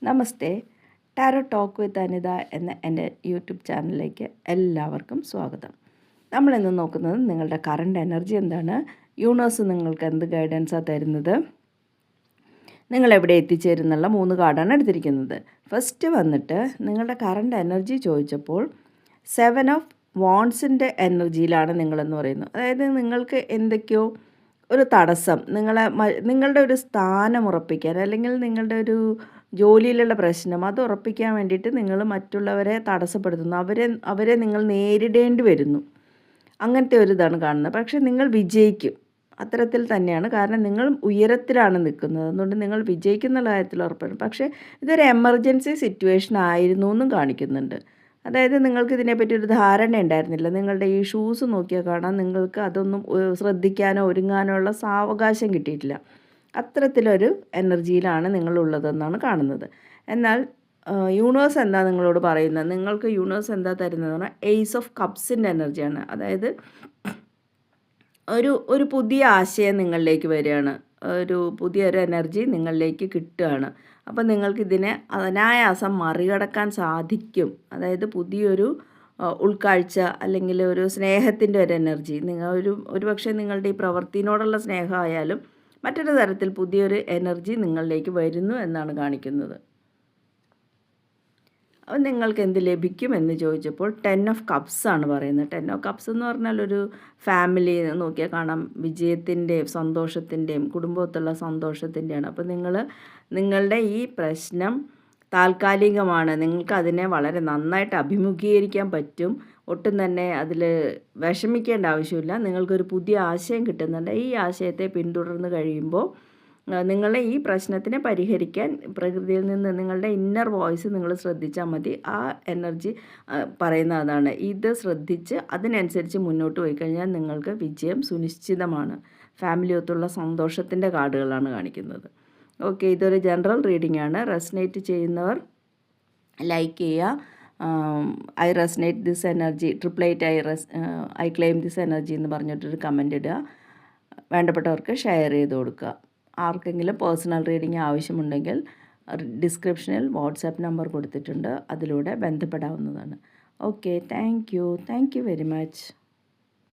Namaste. Tarot talk with Anita എന്ന എൻ്റെ YouTube ചാനലിലേക്ക് എല്ലാവർക്കും സ്വാഗതം. നമ്മളിന്ന് നോക്കുന്നത് നിങ്ങളുടെ കറണ്ട് എനർജി എന്താണ്, യൂണിവേഴ്സ് നിങ്ങൾക്ക് എന്ത് ഗൈഡൻസാണ് തരുന്നത്, നിങ്ങളെവിടെ എത്തിച്ചേരുന്നുള്ള 3 കാർഡാണ് എടുത്തിരിക്കുന്നത്. ഫസ്റ്റ് വന്നിട്ട് നിങ്ങളുടെ കറണ്ട് എനർജി ചോദിച്ചപ്പോൾ 7 ഓഫ് വാൺസിൻ്റെ എനർജിയിലാണ് നിങ്ങളെന്ന് പറയുന്നത്. അതായത് നിങ്ങൾക്ക് എന്തൊക്കെയോ ഒരു തടസ്സം, നിങ്ങളുടെ ഒരു സ്ഥാനം ഉറപ്പിക്കാൻ, അല്ലെങ്കിൽ നിങ്ങളുടെ ഒരു ജോലിയിലുള്ള പ്രശ്നം അത് ഉറപ്പിക്കാൻ വേണ്ടിയിട്ട് നിങ്ങൾ മറ്റുള്ളവരെ തടസ്സപ്പെടുത്തുന്നു, അവരെ നിങ്ങൾ നേരിടേണ്ടി വരുന്നു. അങ്ങനത്തെ ഒരു ഇതാണ് കാണുന്നത്. പക്ഷേ നിങ്ങൾ വിജയിക്കും, അത്തരത്തിൽ തന്നെയാണ്. കാരണം നിങ്ങൾ ഉയരത്തിലാണ് നിൽക്കുന്നത്, അതുകൊണ്ട് നിങ്ങൾ വിജയിക്കുന്ന കാര്യത്തിൽ ഉറപ്പാണ്. പക്ഷേ ഇതൊരു എമർജൻസി സിറ്റുവേഷൻ ആയിരുന്നു എന്നും കാണിക്കുന്നുണ്ട്. അതായത് നിങ്ങൾക്ക് ഇതിനെപ്പറ്റി ഒരു ധാരണ ഉണ്ടായിരുന്നില്ല. നിങ്ങളുടെ ഈ ഷൂസ് നോക്കിയാൽ കാണാം, നിങ്ങൾക്ക് അതൊന്നും ശ്രദ്ധിക്കാനോ ഒരുങ്ങാനോ ഉള്ള സാവകാശം കിട്ടിയിട്ടില്ല. അത്തരത്തിലൊരു എനർജിയിലാണ് നിങ്ങളുള്ളതെന്നാണ് കാണുന്നത്. എന്നാൽ യൂണിവേഴ്സ് എന്താ നിങ്ങളോട് പറയുന്നത്, നിങ്ങൾക്ക് യൂണിവേഴ്സ് എന്താ തരുന്നതെന്ന് പറഞ്ഞാൽ എയ്സ് ഓഫ് കപ്സിൻ്റെ എനർജിയാണ്. അതായത് ഒരു പുതിയ ആശയം നിങ്ങളിലേക്ക് വരികയാണ്, പുതിയൊരു എനർജി നിങ്ങളിലേക്ക് കിട്ടുകയാണ്. അപ്പം നിങ്ങൾക്കിതിനെ അനായാസം മറികടക്കാൻ സാധിക്കും. അതായത് പുതിയൊരു ഉൾക്കാഴ്ച, അല്ലെങ്കിൽ ഒരു സ്നേഹത്തിൻ്റെ ഒരു എനർജി, ഒരു പക്ഷേ നിങ്ങളുടെ ഈ പ്രവൃത്തിനോടുള്ള സ്നേഹമായാലും മറ്റൊരു തരത്തിൽ പുതിയൊരു എനർജി നിങ്ങളിലേക്ക് വരുന്നു എന്നാണ് കാണിക്കുന്നത്. അപ്പോൾ നിങ്ങൾക്ക് എന്ത് ലഭിക്കുമെന്ന് ചോദിച്ചപ്പോൾ 10 ഓഫ് കപ്സ് ആണ് പറയുന്നത്. 10 ഓഫ് കപ്സ് എന്ന് പറഞ്ഞാൽ ഒരു ഫാമിലി നോക്കിയാൽ കാണാം, വിജയത്തിൻ്റെയും സന്തോഷത്തിൻ്റെയും കുടുംബത്തുള്ള സന്തോഷത്തിൻ്റെയാണ്. അപ്പോൾ നിങ്ങളുടെ ഈ പ്രശ്നം താൽക്കാലികമാണ്. നിങ്ങൾക്ക് അതിനെ വളരെ നന്നായിട്ട് അഭിമുഖീകരിക്കാൻ പറ്റും. ഒട്ടും തന്നെ അതിൽ വിഷമിക്കേണ്ട ആവശ്യമില്ല. നിങ്ങൾക്കൊരു പുതിയ ആശയം കിട്ടുന്നുണ്ട്. ഈ ആശയത്തെ പിന്തുടർന്ന് കഴിയുമ്പോൾ നിങ്ങളെ ഈ പ്രശ്നത്തിനെ പരിഹരിക്കാൻ പ്രകൃതിയിൽ നിന്ന് നിങ്ങളുടെ ഇന്നർ വോയിസ് നിങ്ങൾ ശ്രദ്ധിച്ചാൽ മതി. ആ എനർജി പറയുന്ന അതാണ്. ഇത് ശ്രദ്ധിച്ച് അതിനനുസരിച്ച് മുന്നോട്ട് പോയി കഴിഞ്ഞാൽ നിങ്ങൾക്ക് വിജയം സുനിശ്ചിതമാണ്. ഫാമിലി ഒത്തുള്ള സന്തോഷത്തിൻ്റെ കാർഡുകളാണ് കാണിക്കുന്നത്. ഓക്കെ, ഇതൊരു ജനറൽ റീഡിംഗ് ആണ്. റെസനേറ്റ് ചെയ്യുന്നവർ ലൈക്ക് ചെയ്യുക. I resonate this energy, 888 I claim this energy എന്ന് പറഞ്ഞിട്ടൊരു കമൻ്റ് ഇടുക. വേണ്ടപ്പെട്ടവർക്ക് ഷെയർ ചെയ്ത് കൊടുക്കുക. ആർക്കെങ്കിലും പേഴ്സണൽ റീഡിംഗ് ആവശ്യമുണ്ടെങ്കിൽ ഡിസ്ക്രിപ്ഷനിൽ വാട്സാപ്പ് നമ്പർ കൊടുത്തിട്ടുണ്ട്, അതിലൂടെ ബന്ധപ്പെടാവുന്നതാണ്. Okay, thank you very much.